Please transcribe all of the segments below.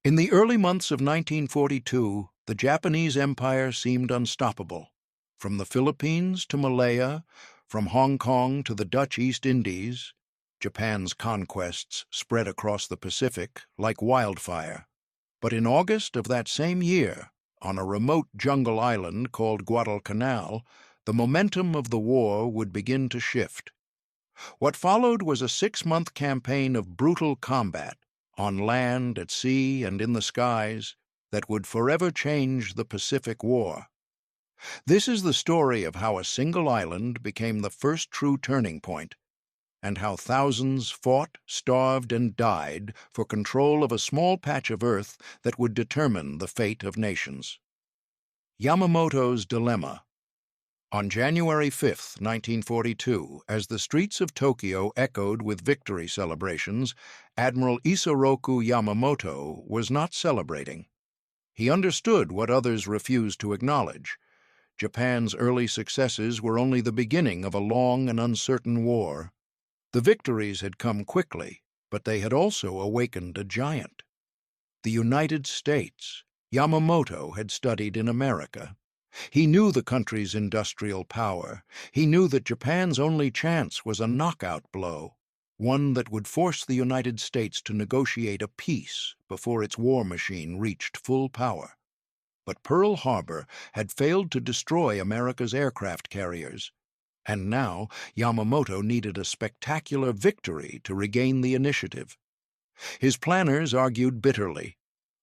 In the early months of 1942, the Japanese Empire seemed unstoppable. From the Philippines to Malaya, from Hong Kong to the Dutch East Indies, Japan's conquests spread across the Pacific like wildfire. But in August of that same year, on a remote jungle island called Guadalcanal, the momentum of the war would begin to shift. What followed was a 6-month campaign of brutal combat, on land, at sea, and in the skies, that would forever change the Pacific War. This is the story of how a single island became the first true turning point, and how thousands fought, starved, and died for control of a small patch of earth that would determine the fate of nations. Yamamoto's Dilemma. On January 5, 1942, as the streets of Tokyo echoed with victory celebrations, Admiral Isoroku Yamamoto was not celebrating. He understood what others refused to acknowledge. Japan's early successes were only the beginning of a long and uncertain war. The victories had come quickly, but they had also awakened a giant. The United States. Yamamoto had studied in America. He knew the country's industrial power. He knew that Japan's only chance was a knockout blow, one that would force the United States to negotiate a peace before its war machine reached full power. But Pearl Harbor had failed to destroy America's aircraft carriers, and now Yamamoto needed a spectacular victory to regain the initiative. His planners argued bitterly.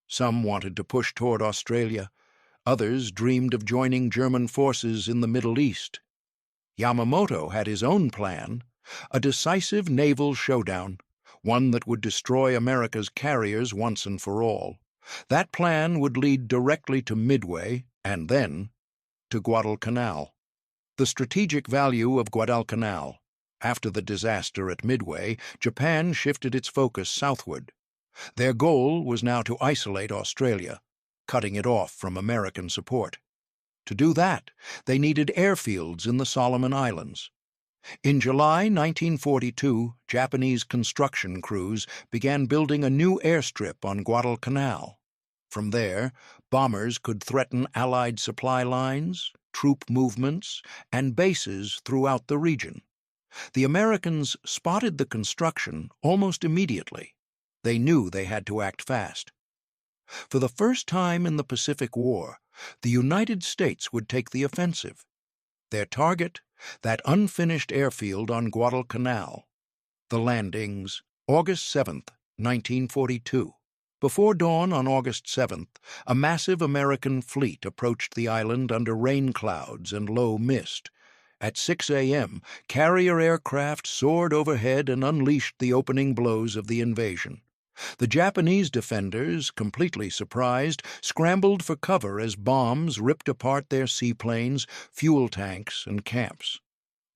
Some wanted to push toward Australia. Others dreamed of joining German forces in the Middle East. Yamamoto had his own plan, a decisive naval showdown, one that would destroy America's carriers once and for all. That plan would lead directly to Midway and then to Guadalcanal. The strategic value of Guadalcanal. After the disaster at Midway, Japan shifted its focus southward. Their goal was now to isolate Australia, cutting it off from American support. To do that, they needed airfields in the Solomon Islands. In July 1942, Japanese construction crews began building a new airstrip on Guadalcanal. From there, bombers could threaten Allied supply lines, troop movements, and bases throughout the region. The Americans spotted the construction almost immediately. They knew they had to act fast. For the first time in the Pacific War, the United States would take the offensive. Their target, that unfinished airfield on Guadalcanal. The landings, August 7, 1942. Before dawn on August 7th, a massive American fleet approached the island under rain clouds and low mist. At 6 a.m., carrier aircraft soared overhead and unleashed the opening blows of the invasion. The Japanese defenders, completely surprised, scrambled for cover as bombs ripped apart their seaplanes, fuel tanks, and camps.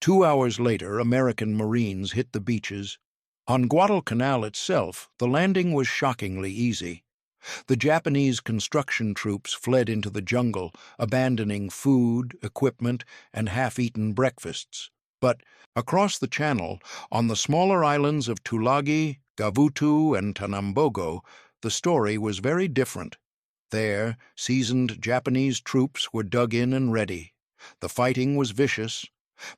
2 hours later, American Marines hit the beaches. On Guadalcanal itself, the landing was shockingly easy. The Japanese construction troops fled into the jungle, abandoning food, equipment, and half-eaten breakfasts. But across the channel, on the smaller islands of Tulagi, Gavutu, and Tanambogo, the story was very different. There, seasoned Japanese troops were dug in and ready. The fighting was vicious.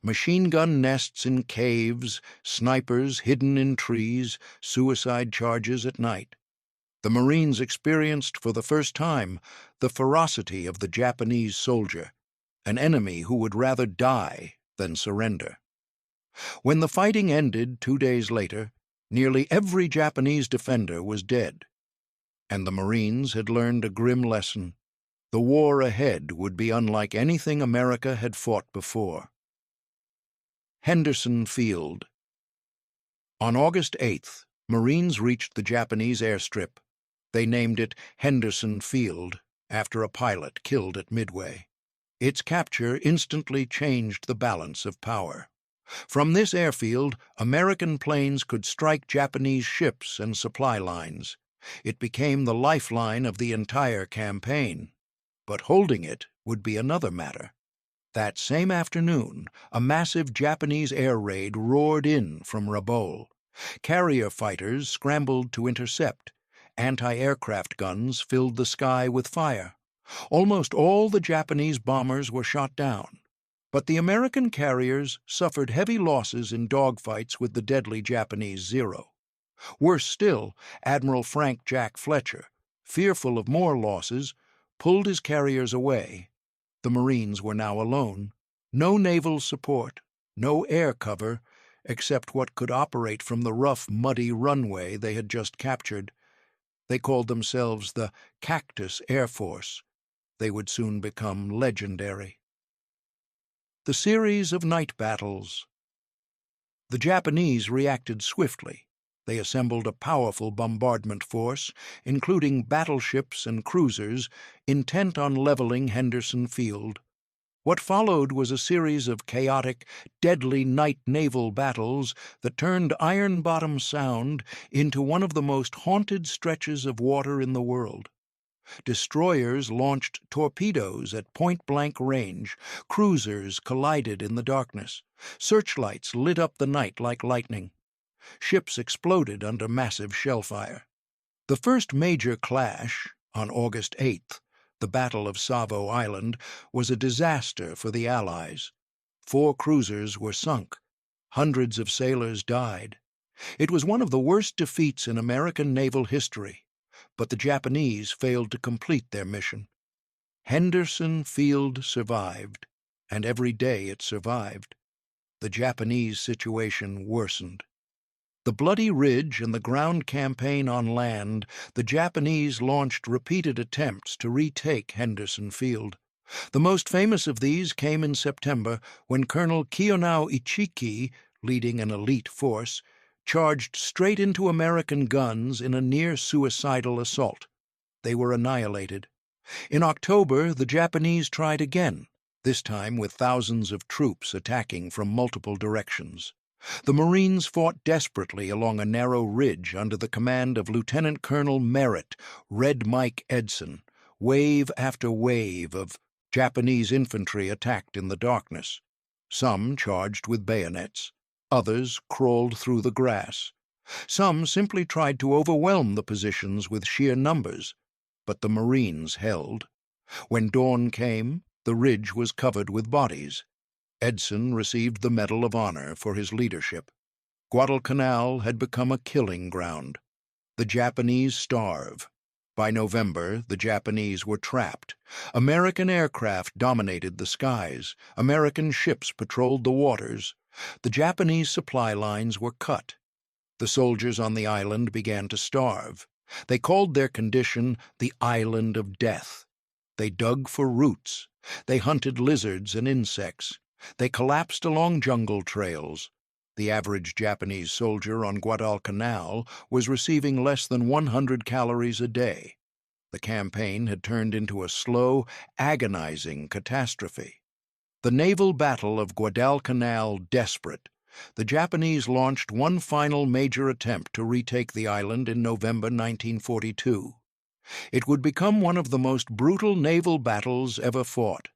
Machine gun nests in caves, snipers hidden in trees, suicide charges at night. The Marines experienced for the first time the ferocity of the Japanese soldier, an enemy who would rather die than surrender. When the fighting ended 2 days later, nearly every Japanese defender was dead, and the Marines had learned a grim lesson. The war ahead would be unlike anything America had fought before. Henderson Field. On August 8th, Marines reached the Japanese airstrip. They named it Henderson Field, after a pilot killed at Midway. Its capture instantly changed the balance of power. From this airfield, American planes could strike Japanese ships and supply lines. It became the lifeline of the entire campaign. But holding it would be another matter. That same afternoon, a massive Japanese air raid roared in from Rabaul. Carrier fighters scrambled to intercept, Anti-aircraft guns filled the sky with fire. Almost all the Japanese bombers were shot down, but the American carriers suffered heavy losses in dogfights with the deadly Japanese Zero. Worse still, Admiral Frank Jack Fletcher, fearful of more losses, pulled his carriers away. The Marines were now alone. No naval support, no air cover, except what could operate from the rough, muddy runway they had just captured. They called themselves the Cactus Air Force. They would soon become legendary. The series of night battles. The Japanese reacted swiftly. They assembled a powerful bombardment force, including battleships and cruisers, intent on leveling Henderson Field. What followed was a series of chaotic, deadly night naval battles that turned Ironbottom Sound into one of the most haunted stretches of water in the world. Destroyers launched torpedoes at point-blank range, cruisers collided in the darkness, searchlights lit up the night like lightning. Ships exploded under massive shellfire. The first major clash, on August 8th, the Battle of Savo Island, was a disaster for the Allies. 4 cruisers were sunk. Hundreds of sailors died. It was one of the worst defeats in American naval history, but the Japanese failed to complete their mission. Henderson Field survived, and every day it survived. The Japanese situation worsened. The Bloody Ridge and the ground campaign on land, the Japanese launched repeated attempts to retake Henderson Field. The most famous of these came in September when Colonel Kiyonao Ichiki, leading an elite force, charged straight into American guns in a near-suicidal assault. They were annihilated. In October, the Japanese tried again, this time with thousands of troops attacking from multiple directions. The Marines fought desperately along a narrow ridge under the command of Lieutenant Colonel Merritt, Red Mike Edson. Wave after wave of Japanese infantry attacked in the darkness. Some charged with bayonets. Others crawled through the grass. Some simply tried to overwhelm the positions with sheer numbers, but the Marines held. When dawn came, the ridge was covered with bodies. Edson received the Medal of Honor for his leadership. Guadalcanal had become a killing ground. The Japanese starve. By November, the Japanese were trapped. American aircraft dominated the skies. American ships patrolled the waters. The Japanese supply lines were cut. The soldiers on the island began to starve. They called their condition the Island of Death. They dug for roots. They hunted lizards and insects. They collapsed along jungle trails. The average Japanese soldier on Guadalcanal was receiving less than 100 calories a day. The campaign had turned into a slow, agonizing catastrophe. The naval battle of Guadalcanal desperate, the Japanese launched one final major attempt to retake the island in November 1942. It would become one of the most brutal naval battles ever fought.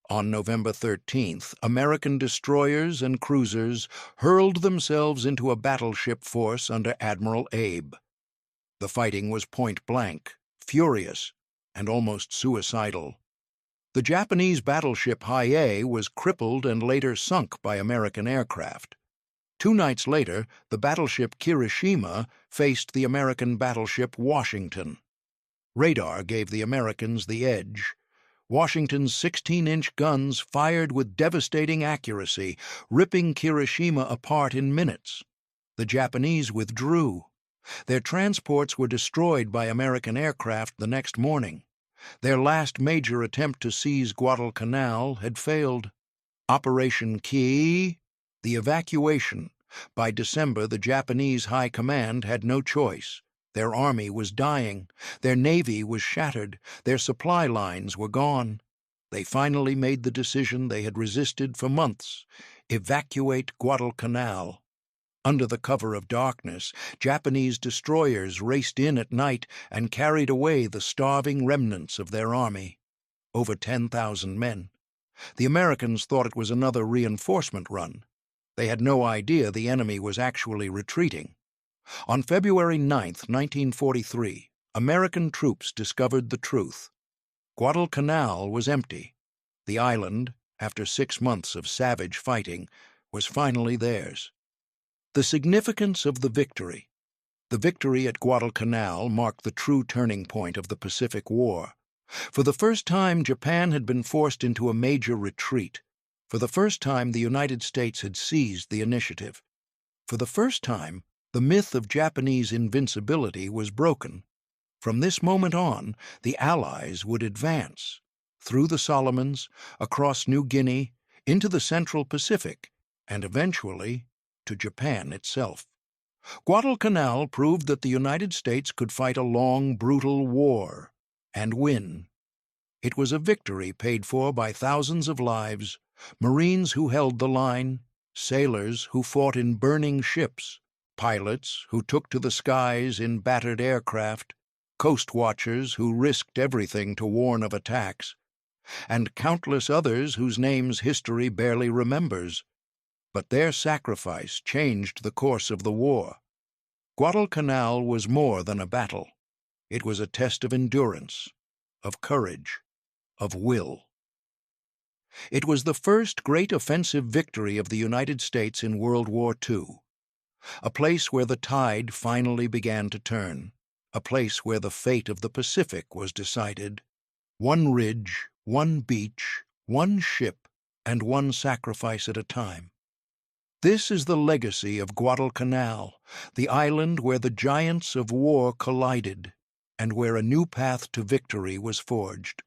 On November 13th, American destroyers and cruisers hurled themselves into a battleship force under Admiral Abe. The fighting was point-blank, furious, and almost suicidal. The Japanese battleship Hiei was crippled and later sunk by American aircraft. 2 nights later, the battleship Kirishima faced the American battleship Washington. Radar gave the Americans the edge. Washington's 16-inch guns fired with devastating accuracy, ripping Kirishima apart in minutes. The Japanese withdrew. Their transports were destroyed by American aircraft the next morning. Their last major attempt to seize Guadalcanal had failed. Operation Key, the evacuation. By December, the Japanese High Command had no choice. Their army was dying. Their navy was shattered. Their supply lines were gone. They finally made the decision they had resisted for months: evacuate Guadalcanal. Under the cover of darkness, Japanese destroyers raced in at night and carried away the starving remnants of their army. Over 10,000 men. The Americans thought it was another reinforcement run. They had no idea the enemy was actually retreating. On February 9, 1943, American troops discovered the truth. Guadalcanal was empty. The island, after 6 months of savage fighting, was finally theirs. The significance of the victory. The victory at Guadalcanal marked the true turning point of the Pacific War. For the first time, Japan had been forced into a major retreat. For the first time, the United States had seized the initiative. For the first time, the myth of Japanese invincibility was broken. From this moment on, the Allies would advance through the Solomons, across New Guinea, into the Central Pacific, and eventually to Japan itself. Guadalcanal proved that the United States could fight a long, brutal war and win. It was a victory paid for by thousands of lives, Marines who held the line, sailors who fought in burning ships, pilots who took to the skies in battered aircraft, coast watchers who risked everything to warn of attacks, and countless others whose names history barely remembers. But their sacrifice changed the course of the war. Guadalcanal was more than a battle. It was a test of endurance, of courage, of will. It was the first great offensive victory of the United States in World War II, a place where the tide finally began to turn, a place where the fate of the Pacific was decided. One ridge, one beach, one ship, and one sacrifice at a time. This is the legacy of Guadalcanal, the island where the giants of war collided, and where a new path to victory was forged.